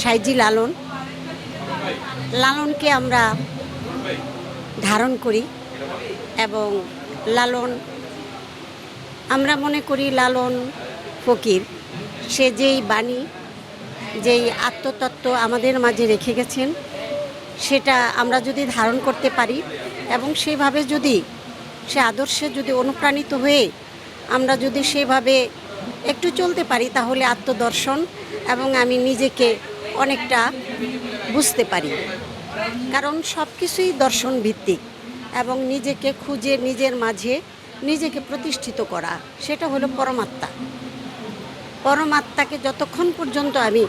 সাইজি লালন। লালনকে আমরা ধারণ করি এবং লালন, আমরা মনে করি লালন ফকির। সে যেই বাণী, যেই আত্মতত্ত্ব আমাদের মাঝে রেখে গেছেন, সেটা আমরা যদি ধারণ করতে পারি এবং সেভাবে যদি সে আদর্শে যদি অনুপ্রাণিত হয়ে আমরা যদি সেভাবে একটু চলতে পারি, তাহলে আত্মদর্শন এবং আমি নিজেকে অনেকটা বুঝতে পারি। কারণ সব কিছুই দর্শন ভিত্তিক এবং নিজেকে খুঁজে নিজের মাঝে নিজেকে প্রতিষ্ঠিত করা, সেটা হলো পরমাত্মা। পরমাত্মাকে যতক্ষণ পর্যন্ত আমি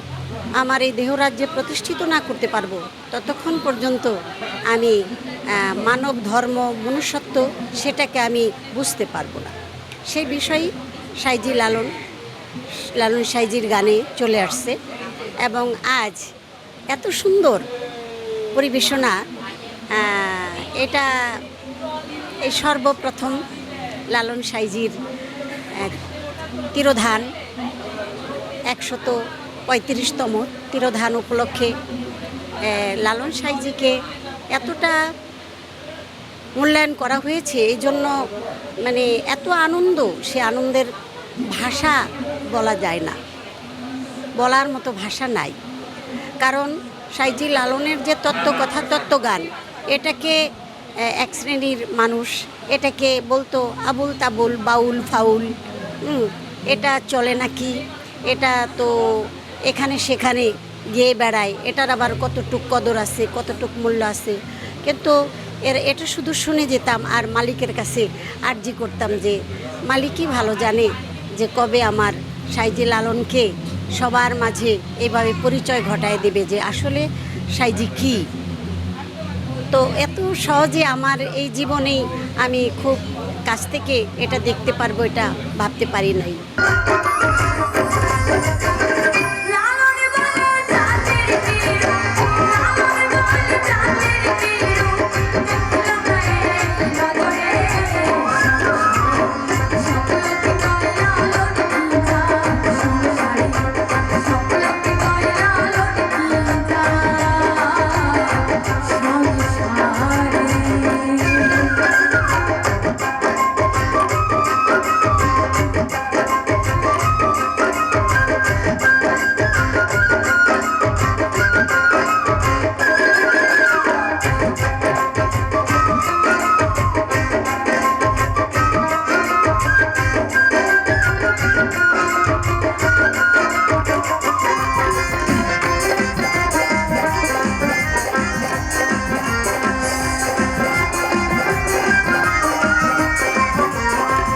আমার এই দেহরাজ্যে প্রতিষ্ঠিত না করতে পারবো, ততক্ষণ পর্যন্ত আমি মানব ধর্ম, মনুষ্যত্ব, সেটাকে আমি বুঝতে পারবো না। সেই বিষয়েই সাইজি লালন সাইজির গানে চলে আসছে এবং আজ এত সুন্দর পরিবেশনা। এটা এই সর্বপ্রথম লালন সাইজির তিরোধান 135তম তিরোধান উপলক্ষে লালন সাইজিকে এতটা মূল্যায়ন করা হয়েছে। এই জন্য মানে এত আনন্দ, সে আনন্দের ভাষা বলা যায় না, বলার মতো ভাষা নাই। কারণ সাইজি লালনের যে তত্ত্বকথা, তত্ত্বগান, এটাকে এক শ্রেণীর মানুষ এটাকে বলতো আবুল তাবুল, বাউল ফাউল, এটা চলে নাকি, এটা তো এখানে সেখানে গিয়ে বেড়ায়, এটার আবার কতটুক কদর আছে, কতটুক মূল্য আছে। কিন্তু এটা শুধু শুনে যেতাম আর মালিকের কাছে আর্জি করতাম যে মালিকই ভালো জানে যে কবে আমার সাইজি লালনকে সবার মাঝে এভাবে পরিচয় ঘটায় দেবে যে আসলে সাইজি কী। তো এত সহজে আমার এই জীবনেই আমি খুব কাছ থেকে এটা দেখতে পারবো, এটা ভাবতে পারি নাই।